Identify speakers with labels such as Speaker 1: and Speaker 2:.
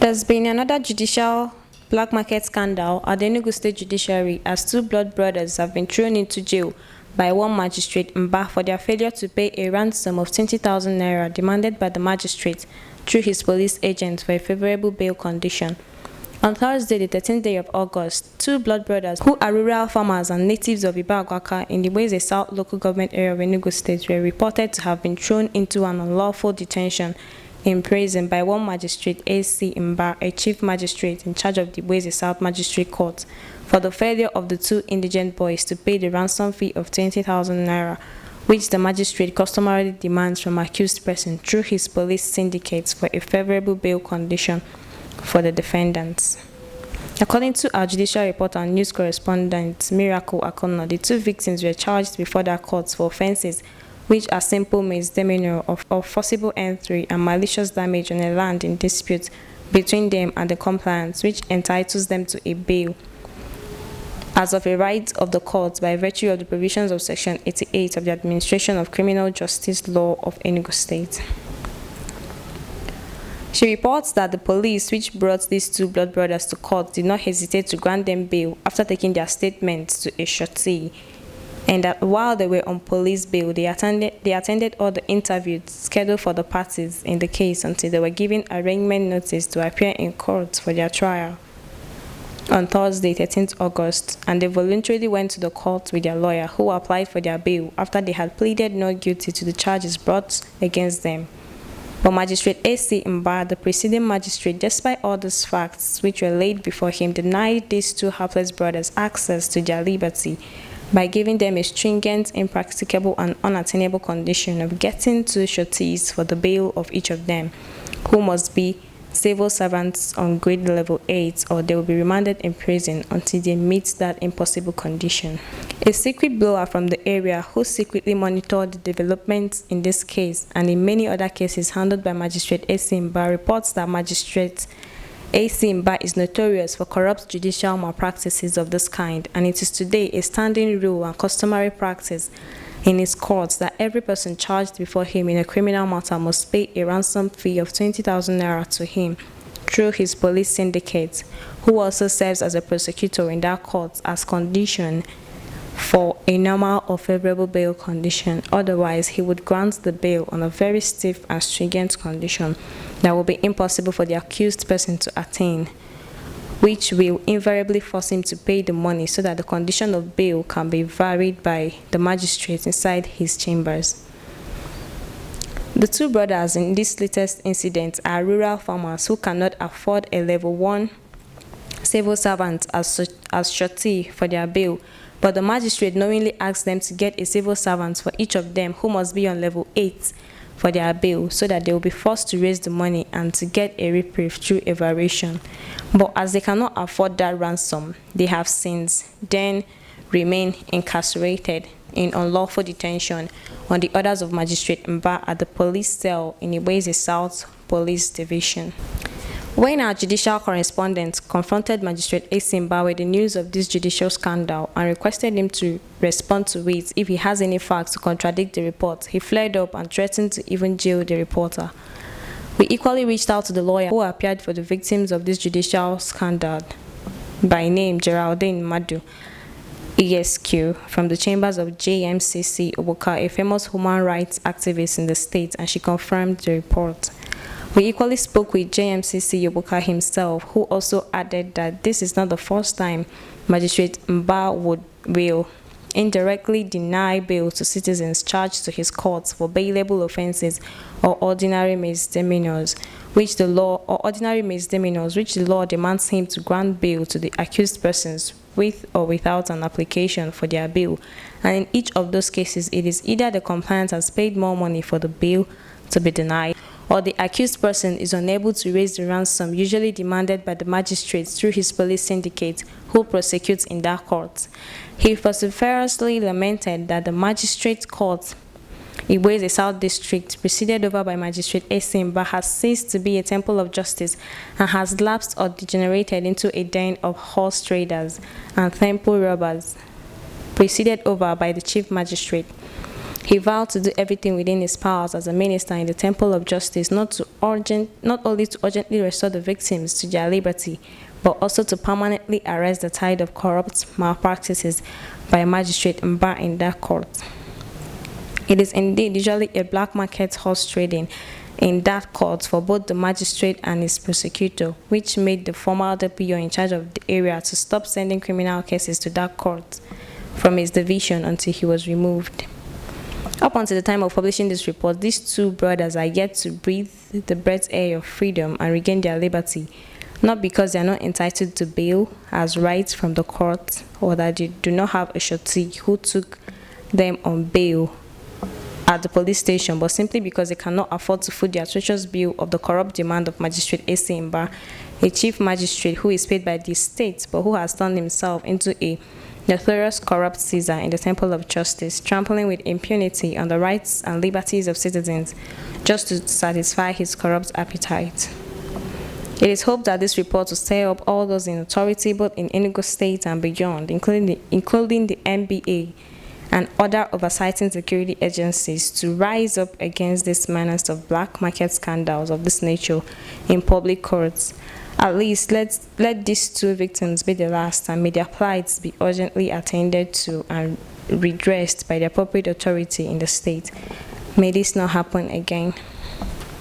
Speaker 1: There's been another judicial black market scandal at the Enugu State Judiciary as two blood brothers have been thrown into jail by one magistrate Mba for their failure to pay a ransom of 20,000 naira demanded by the magistrate through his police agent for a favorable bail condition. On Thursday, the 13th day of August, two blood brothers who are rural farmers and natives of Ibagwaka in the Weze South local government area of Enugu State were reported to have been thrown into an unlawful detention in prison by one magistrate, A.C. Mba, a chief magistrate in charge of the Weze South Magistrate Court, for the failure of the two indigent boys to pay the ransom fee of 20,000 naira, which the magistrate customarily demands from accused person through his police syndicates for a favorable bail condition for the defendants. According to our judicial reporter and news correspondent Miracle Akona, the two victims were charged before their courts for offenses which are simple misdemeanor of forcible entry and malicious damage on a land in dispute between them and the complainants, which entitles them to a bail as of a right of the court by virtue of the provisions of Section 88 of the Administration of Criminal Justice Law of Enugu State. She reports that the police, which brought these two blood brothers to court, did not hesitate to grant them bail after taking their statements to a surety, and that while they were on police bail, they attended all the interviews scheduled for the parties in the case until they were given arraignment notice to appear in court for their trial on Thursday, 13th August, and they voluntarily went to the court with their lawyer, who applied for their bail after they had pleaded not guilty to the charges brought against them. But Magistrate A.C. Mba, the preceding magistrate, despite all these facts which were laid before him, denied these two hapless brothers access to their liberty by giving them a stringent, impracticable, and unattainable condition of getting two sureties for the bail of each of them, who must be civil servants on grade level 8, or they will be remanded in prison until they meet that impossible condition. A secret blower from the area who secretly monitored the developments in this case and in many other cases handled by Magistrate A.C. Mba reports that Magistrate A.C. Mba is notorious for corrupt judicial malpractices of this kind, and it is today a standing rule and customary practice in his courts that every person charged before him in a criminal matter must pay a ransom fee of 20,000 naira to him through his police syndicate, who also serves as a prosecutor in that court as condition for a normal or favorable bail condition. Otherwise, he would grant the bail on a very stiff and stringent condition that will be impossible for the accused person to attain, which will invariably force him to pay the money so that the condition of bail can be varied by the magistrate inside his chambers. The two brothers in this latest incident are rural farmers who cannot afford a level 1 civil servant as surety for their bail, but the magistrate knowingly asked them to get a civil servant for each of them, who must be on level 8 for their bail, so that they will be forced to raise the money and to get a reprieve through a variation. But as they cannot afford that ransom, they have since then remained incarcerated in unlawful detention on the orders of Magistrate Mba at the police cell in Iweze South Police Division. When our judicial correspondent confronted Magistrate A.C. Mba with the news of this judicial scandal and requested him to respond to it if he has any facts to contradict the report, he flared up and threatened to even jail the reporter. We equally reached out to the lawyer who appeared for the victims of this judicial scandal, by name Geraldine Madu, ESQ, from the chambers of JMCC Obuka, a famous human rights activist in the state, and she confirmed the report. We equally spoke with JMCC Yobuka himself, who also added that this is not the first time Magistrate Mba will indirectly deny bail to citizens charged to his courts for bailable offenses or ordinary misdemeanors, which the law demands him to grant bail to the accused persons with or without an application for their bail. And in each of those cases, it is either the complainant has paid more money for the bail to be denied, or the accused person is unable to raise the ransom usually demanded by the magistrate through his police syndicate, who prosecutes in that court. He vociferously lamented that the magistrate court, Iweze South District, presided over by Magistrate A.C. Mba, has ceased to be a temple of justice and has lapsed or degenerated into a den of horse traders and temple robbers, presided over by the chief magistrate. He vowed to do everything within his powers as a minister in the Temple of Justice, not only to urgently restore the victims to their liberty, but also to permanently arrest the tide of corrupt malpractices by a magistrate and bar in that court. It is indeed usually a black market horse trading in that court for both the magistrate and his prosecutor, which made the former DPO in charge of the area to stop sending criminal cases to that court from his division until he was removed. Up until the time of publishing this report, these two brothers are yet to breathe the breath air of freedom and regain their liberty, not because they are not entitled to bail as rights from the court, or that they do not have a surety who took them on bail at the police station, but simply because they cannot afford to foot the atrocious bill of the corrupt demand of Magistrate A.C. Mba, a chief magistrate who is paid by the state but who has turned himself into a notorious corrupt Caesar in the Temple of Justice, trampling with impunity on the rights and liberties of citizens just to satisfy his corrupt appetite. It is hoped that this report will stir up all those in authority both in Enugu State and beyond, including the NBA and other oversighting security agencies, to rise up against this menace of black market scandals of this nature in public courts. At least let these two victims be the last, and may their plights be urgently attended to and redressed by the appropriate authority in the state. May this not happen again.